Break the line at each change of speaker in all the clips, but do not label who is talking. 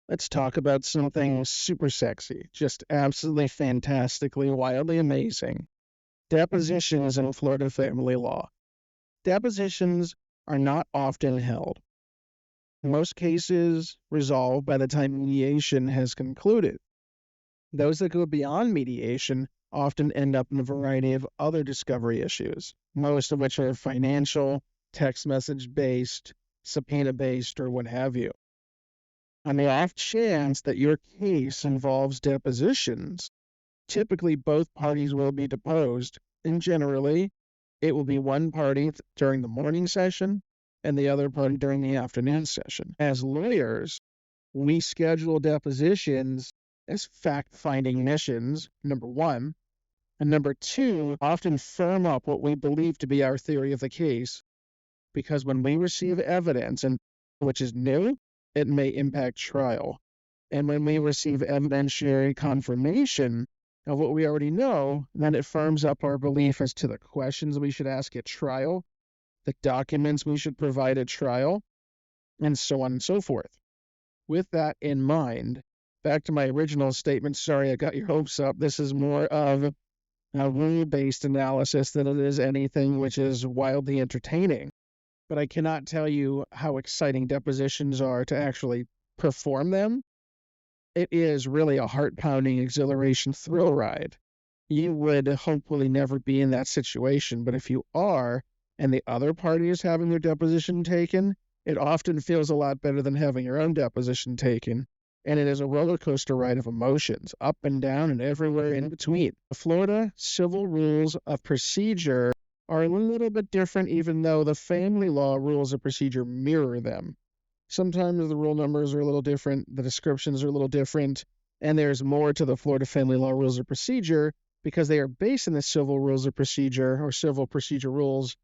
Let's talk about something super sexy, just absolutely fantastically, wildly amazing. Depositions in Florida family law. Depositions are not often held. Most cases resolve by the time mediation has concluded. Those that go beyond mediation often end up in a variety of other discovery issues, most of which are financial, text message based, subpoena based, or what have you. On the off chance that your case involves depositions, typically both parties will be deposed, and generally it will be one party during the morning session and the other party during the afternoon session. As lawyers, we schedule depositions as fact-finding missions, number one, and number two, often firm up what we believe to be our theory of the case, because when we receive evidence, and which is new, it may impact trial. And when we receive evidentiary confirmation of what we already know, then it firms up our belief as to the questions we should ask at trial, the documents we should provide at trial, and so on and so forth. With that in mind, back to my original statement, sorry I got your hopes up, this is more of a rule-based analysis than it is anything which is wildly entertaining. But I cannot tell you how exciting depositions are to actually perform them. It is really a heart-pounding exhilaration thrill ride. You would hopefully never be in that situation, but if you are, and the other party is having their deposition taken, it often feels a lot better than having your own deposition taken. And it is a roller coaster ride of emotions, up and down and everywhere in between. The Florida civil rules of procedure are a little bit different, even though the family law rules of procedure mirror them. Sometimes the rule numbers are a little different, the descriptions are a little different, and there's more to the Florida family law rules of procedure because they are based on the civil rules of procedure or civil procedure rules,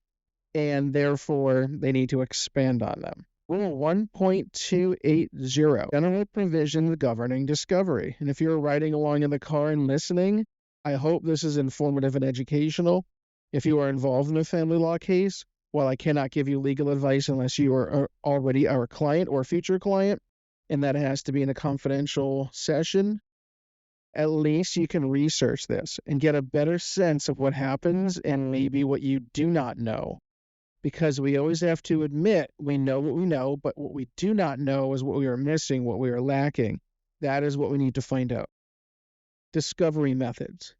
and therefore they need to expand on them. Rule 1.280, general provisions governing discovery. And if you're riding along in the car and listening, I hope this is informative and educational. If you are involved in a family law case, while I cannot give you legal advice unless you are already our client or future client, and that has to be in a confidential session, at least you can research this and get a better sense of what happens and maybe what you do not know. Because we always have to admit we know what we know, but what we do not know is what we are missing, what we are lacking. That is what we need to find out. Discovery methods.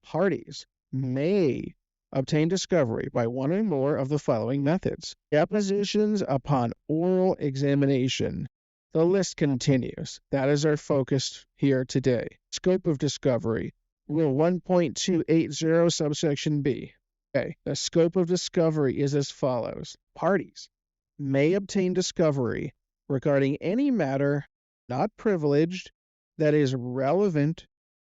Parties may obtain discovery by one or more of the following methods. Depositions upon oral examination. The list continues. That is our focus here today. Scope of discovery. Rule 1.280 subsection B. Okay, the scope of discovery is as follows. Parties may obtain discovery regarding any matter not privileged that is relevant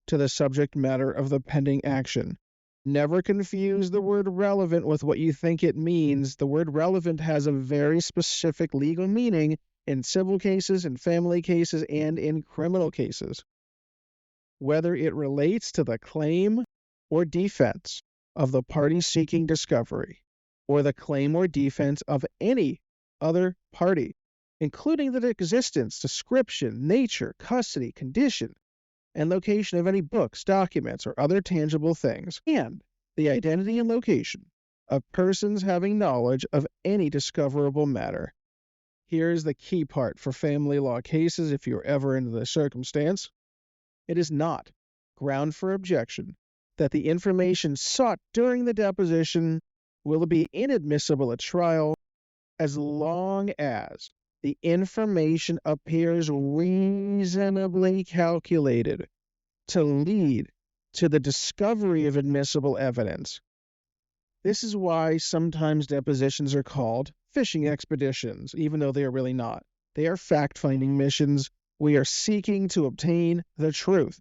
to the subject matter of the pending action. Never confuse the word relevant with what you think it means. The word relevant has a very specific legal meaning in civil cases, in family cases, and in criminal cases. Whether it relates to the claim or defense of the party seeking discovery, or the claim or defense of any other party, including the existence, description, nature, custody, condition, and location of any books, documents, or other tangible things, and the identity and location of persons having knowledge of any discoverable matter. Here's the key part for family law cases if you're ever into the circumstance. It is not ground for objection that the information sought during the deposition will be inadmissible at trial as long as the information appears reasonably calculated to lead to the discovery of admissible evidence. This is why sometimes depositions are called fishing expeditions, even though they are really not. They are fact-finding missions. We are seeking to obtain the truth.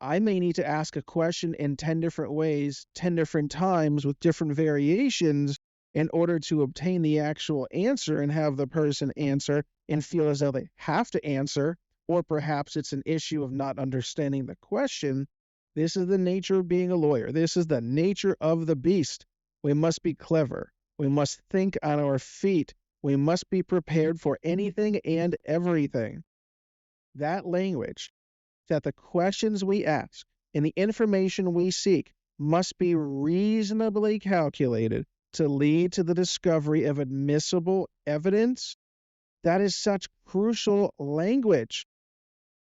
I may need to ask a question in 10 different ways, 10 different times with different variations in order to obtain the actual answer and have the person answer and feel as though they have to answer, or perhaps it's an issue of not understanding the question, This is the nature of being a lawyer. This is the nature of the beast. We must be clever. We must think on our feet. We must be prepared for anything and everything. That language, that the questions we ask and the information we seek must be reasonably calculated to lead to the discovery of admissible evidence. That is such crucial language,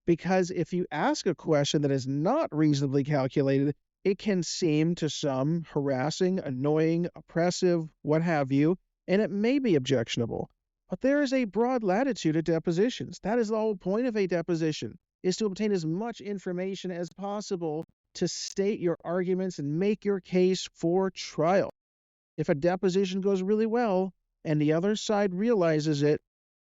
because if you ask a question that is not reasonably calculated, it can seem to some harassing, annoying, oppressive, what have you, and it may be objectionable. But there is a broad latitude at depositions. That is the whole point of a deposition, is to obtain as much information as possible to state your arguments and make your case for trial. If a deposition goes really well and the other side realizes it,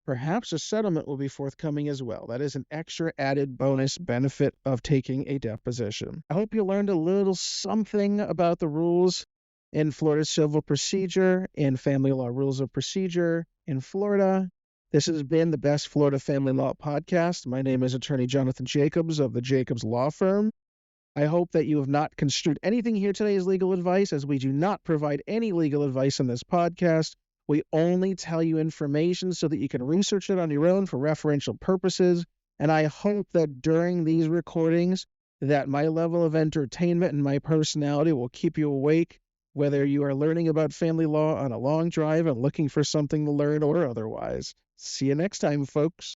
perhaps a settlement will be forthcoming as well. That is an extra added bonus benefit of taking a deposition. I hope you learned a little something about the rules in Florida civil procedure and family law rules of procedure in Florida. This has been the Best Florida Family Law Podcast. My name is Attorney Jonathan Jacobs of the Jacobs Law Firm. I hope that you have not construed anything here today as legal advice, as we do not provide any legal advice on this podcast. We only tell you information so that you can research it on your own for referential purposes. And I hope that during these recordings that my level of entertainment and my personality will keep you awake, whether you are learning about family law on a long drive and looking for something to learn or otherwise. See you next time, folks.